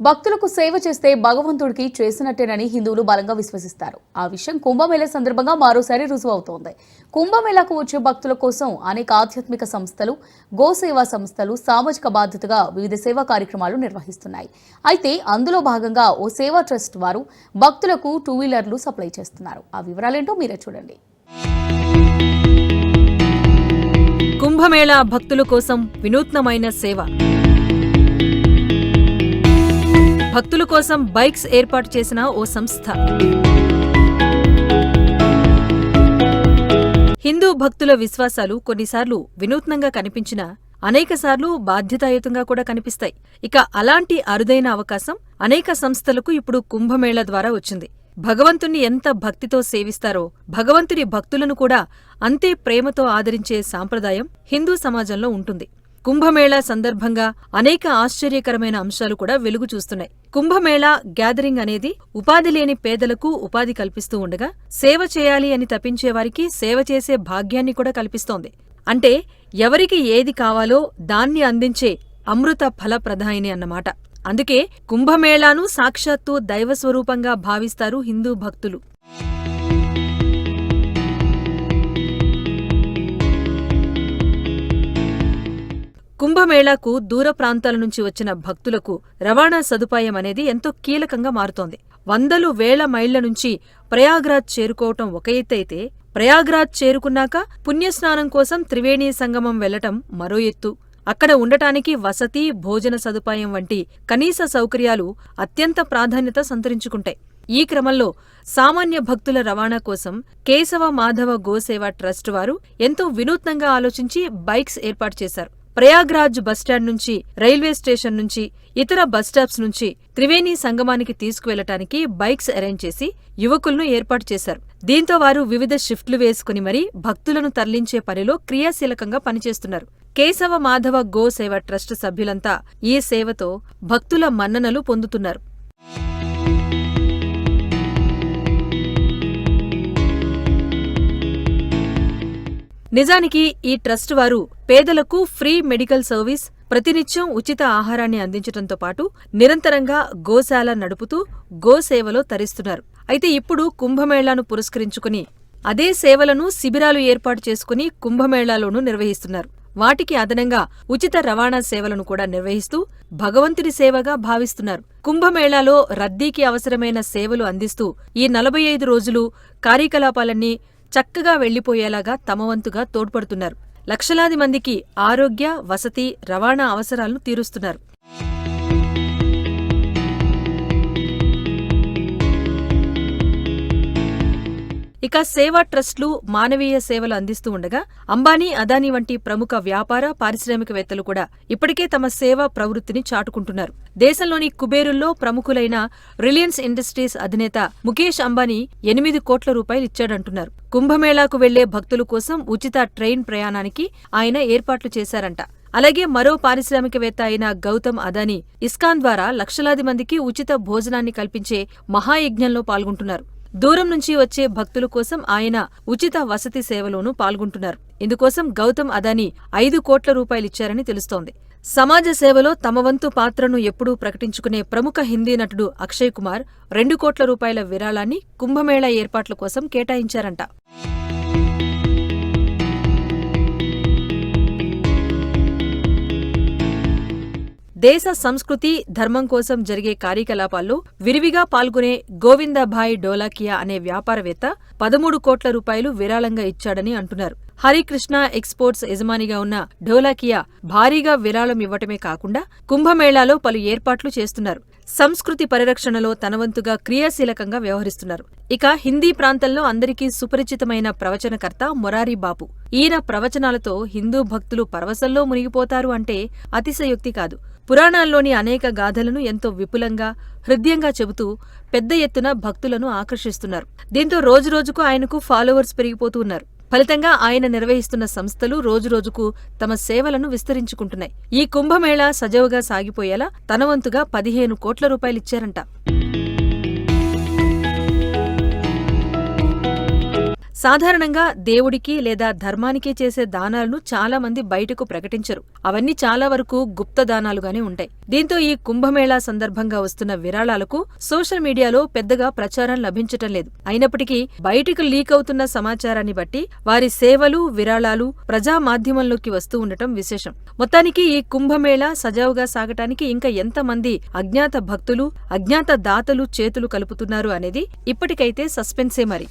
భక్తులకు సేవ చేస్తే భగవంతుడికి చేసినట్టేనని హిందువులు బలంగా విశ్వసిస్తారు. ఆ విషయం కుంభమేళా సందర్భంగా మరోసారి రుజువు అవుతోంది. కుంభమేళాకు వచ్చే భక్తుల కోసం అనేక ఆధ్యాత్మిక సంస్థలు, గోసేవా సంస్థలు సామాజిక బాధ్యతగా వివిధ సేవా కార్యక్రమాలు నిర్వహిస్తున్నాయి. అయితే అందులో భాగంగా ఓ సేవా ట్రస్ట్ వారు భక్తులకు 2 వీలర్లు సప్లై చేస్తున్నారు. ఆ వివరాలేంటో మీరే చూడండి. కుంభమేళా భక్తుల కోసం వినూత్నమైన సేవ. భక్తుల కోసం బైక్స్ ఏర్పాటు చేసిన ఓ సంస్థ. హిందూ భక్తుల విశ్వాసాలు కొన్నిసార్లు వినూత్నంగా కనిపించినా అనేకసార్లు బాధ్యతాయుతంగా కూడా కనిపిస్తాయి. ఇక అలాంటి అరుదైన అవకాశం అనేక సంస్థలకు ఇప్పుడు కుంభమేళా ద్వారా వచ్చింది. భగవంతుణ్ణి ఎంత భక్తితో సేవిస్తారో భగవంతుడి భక్తులను కూడా అంతే ప్రేమతో ఆదరించే సాంప్రదాయం హిందూ సమాజంలో ఉంటుంది. కుంభమేళా సందర్భంగా అనేక ఆశ్చర్యకరమైన అంశాలు కూడా వెలుగు చూస్తున్నాయి. కుంభమేళా గ్యాదరింగ్ అనేది ఉపాధి లేని పేదలకు ఉపాధి కల్పిస్తూ ఉండగా, సేవ చేయాలి అని తపించేవారికి సేవ చేసే భాగ్యాన్ని కూడా కల్పిస్తోంది. అంటే ఎవరికి ఏది కావాలో దాన్ని అందించే అమృత ఫలప్రదాయిని అన్నమాట. అందుకే కుంభమేళాను సాక్షాత్తు దైవస్వరూపంగా భావిస్తారు హిందూ భక్తులు. కుంభమేళాకు దూర ప్రాంతాల నుంచి వచ్చిన భక్తులకు రవాణా సదుపాయం అనేది ఎంతో కీలకంగా మారుతోంది. వందలు వేల మైళ్ల నుంచి ప్రయాగ్రాజ్ చేరుకోవటం ఒక ఎత్తైతే, ప్రయాగ్రాజ్ చేరుకున్నాక పుణ్యస్నానం కోసం త్రివేణీ సంగమం వెళ్లటం మరో ఎత్తు. అక్కడ ఉండటానికి వసతి, భోజన సదుపాయం వంటి కనీస సౌకర్యాలు అత్యంత ప్రాధాన్యత సంతరించుకుంటాయి. ఈ క్రమంలో సామాన్య భక్తుల రవాణా కోసం కేశవ మాధవ గోసేవ ట్రస్ట్ వారు ఎంతో వినూత్నంగా ఆలోచించి బైక్స్ ఏర్పాటు చేశారు. ప్రయాగ్రాజ్ బస్టాండ్ నుంచి, రైల్వే స్టేషన్ నుంచి, ఇతర బస్టాప్స్ నుంచి త్రివేణీ సంగమానికి తీసుకువెళ్లటానికి బైక్స్ అరేంజ్ చేసి యువకులను ఏర్పాటు చేశారు. దీంతో వారు వివిధ షిఫ్ట్లు వేసుకుని మరీ భక్తులను తరలించే పనిలో క్రియాశీలకంగా పనిచేస్తున్నారు. కేశవ మాధవ గో సేవ ట్రస్ట్ సభ్యులంతా ఈ సేవతో భక్తుల మన్ననలు పొందుతున్నారు. నిజానికి ఈ ట్రస్ట్ వారు పేదలకు ఫ్రీ మెడికల్ సర్వీస్, ప్రతినిత్యం ఉచిత ఆహారాన్ని అందించడంతో పాటు నిరంతరంగా గోశాల నడుపుతూ గోసేవలో తరిస్తున్నారు. అయితే ఇప్పుడు కుంభమేళాను పురస్కరించుకుని అదే సేవలను శిబిరాలు ఏర్పాటు చేసుకుని కుంభమేళాలోనూ నిర్వహిస్తున్నారు. వాటికి అదనంగా ఉచిత రవాణా సేవలను కూడా నిర్వహిస్తూ భగవంతుడి సేవగా భావిస్తున్నారు. కుంభమేళాలో రద్దీకి అవసరమైన సేవలు అందిస్తూ ఈ 45 రోజులు కార్యకలాపాలన్నీ చక్కగా వెళ్లిపోయేలాగా తమవంతుగా తోడ్పడుతున్నారు. లక్షలాది మందికి ఆరోగ్య, వసతి, రవాణా అవసరాలను తీరుస్తున్నారు. ఇక సేవా ట్రస్టులు మానవీయ సేవలు అందిస్తూ ఉండగా అంబానీ, అదానీ వంటి ప్రముఖ వ్యాపార, పారిశ్రామికవేత్తలు కూడా ఇప్పటికే తమ సేవా ప్రవృత్తిని చాటుకుంటున్నారు. దేశంలోని కుబేరుల్లో ప్రముఖులైన రిలయన్స్ ఇండస్ట్రీస్ అధినేత ముఖేష్ అంబానీ 8 కోట్ల రూపాయలు ఇచ్చాడంటున్నారు. కుంభమేళాకు వెళ్లే భక్తుల కోసం ఉచిత ట్రైన్ ప్రయాణానికి ఆయన ఏర్పాట్లు చేశారంట. అలాగే మరో పారిశ్రామికవేత్త అయిన గౌతమ్ అదానీ ఇస్కాన్ ద్వారా లక్షలాది మందికి ఉచిత భోజనాన్ని కల్పించే మహాయజ్ఞంలో పాల్గొంటున్నారు. దూరం నుంచి వచ్చే భక్తుల కోసం ఆయన ఉచిత వసతి సేవలోనూ పాల్గొంటున్నారు. ఇందుకోసం గౌతమ్ అదానీ 5 కోట్ల రూపాయలిచ్చారని తెలుస్తోంది. సమాజ సేవలో తమ వంతు పాత్రను ఎప్పుడూ ప్రకటించుకునే ప్రముఖ హిందీ నటుడు అక్షయ్ కుమార్ 2 కోట్ల రూపాయల విరాళాన్ని కుంభమేళా ఏర్పాట్ల కోసం కేటాయించారంట. దేశ సంస్కృతి, ధర్మం కోసం జరిగే కార్యకలాపాల్లో విరివిగా పాల్గొనే గోవిందభాయ్ ఢోలాకియా అనే వ్యాపారవేత్త 13 కోట్ల రూపాయలు విరాళంగా ఇచ్చాడని అంటున్నారు. హరికృష్ణ ఎక్స్పోర్ట్స్ యజమానిగా ఉన్న ఢోలాకియా భారీగా విరాళం ఇవ్వటమే కాకుండా కుంభమేళాలో పలు ఏర్పాట్లు చేస్తున్నారు. సంస్కృతి పరిరక్షణలో తనవంతుగా క్రియాశీలకంగా వ్యవహరిస్తున్నారు. ఇక హిందీ ప్రాంతంలో అందరికీ సుపరిచితమైన ప్రవచనకర్త మొరారి బాపు. ఈయన ప్రవచనాలతో హిందూ భక్తులు పరవశంలో మునిగిపోతారు అంటే అతిశయోక్తి కాదు. పురాణాల్లోని అనేక గాథలను ఎంతో విపులంగా, హృదయంగా చెబుతూ పెద్ద ఎత్తున భక్తులను ఆకర్షిస్తున్నారు. దీంతో రోజురోజుకు ఆయనకు ఫాలోవర్స్ పెరిగిపోతూ ఉన్నారు. ఫలితంగా ఆయన నిర్వహిస్తున్న సంస్థలు రోజురోజుకు తమ సేవలను విస్తరించుకుంటున్నాయి. ఈ కుంభమేళా సజావుగా సాగిపోయేలా తనవంతుగా 15 కోట్ల రూపాయలిచ్చారంట. సాధారణంగా దేవుడికి లేదా ధర్మానికి చేసే దానాలను చాలా మంది బయటకు ప్రకటించరు. అవన్నీ చాలా వరకు గుప్త దానాలుగానే ఉంటాయి. దీంతో ఈ కుంభమేళా సందర్భంగా వస్తున్న విరాళాలకు సోషల్ మీడియాలో పెద్దగా ప్రచారం లభించటం లేదు. అయినప్పటికీ బయటకు లీక్ అవుతున్న సమాచారాన్ని బట్టి వారి సేవలు, విరాళాలు ప్రజా మాధ్యమంలోకి వస్తూ ఉండటం విశేషం. మొత్తానికి ఈ కుంభమేళా సజావుగా సాగటానికి ఇంకా ఎంతమంది అజ్ఞాత భక్తులు, అజ్ఞాత దాతలు చేతులు కలుపుతున్నారు అనేది ఇప్పటికైతే సస్పెన్సే మరి.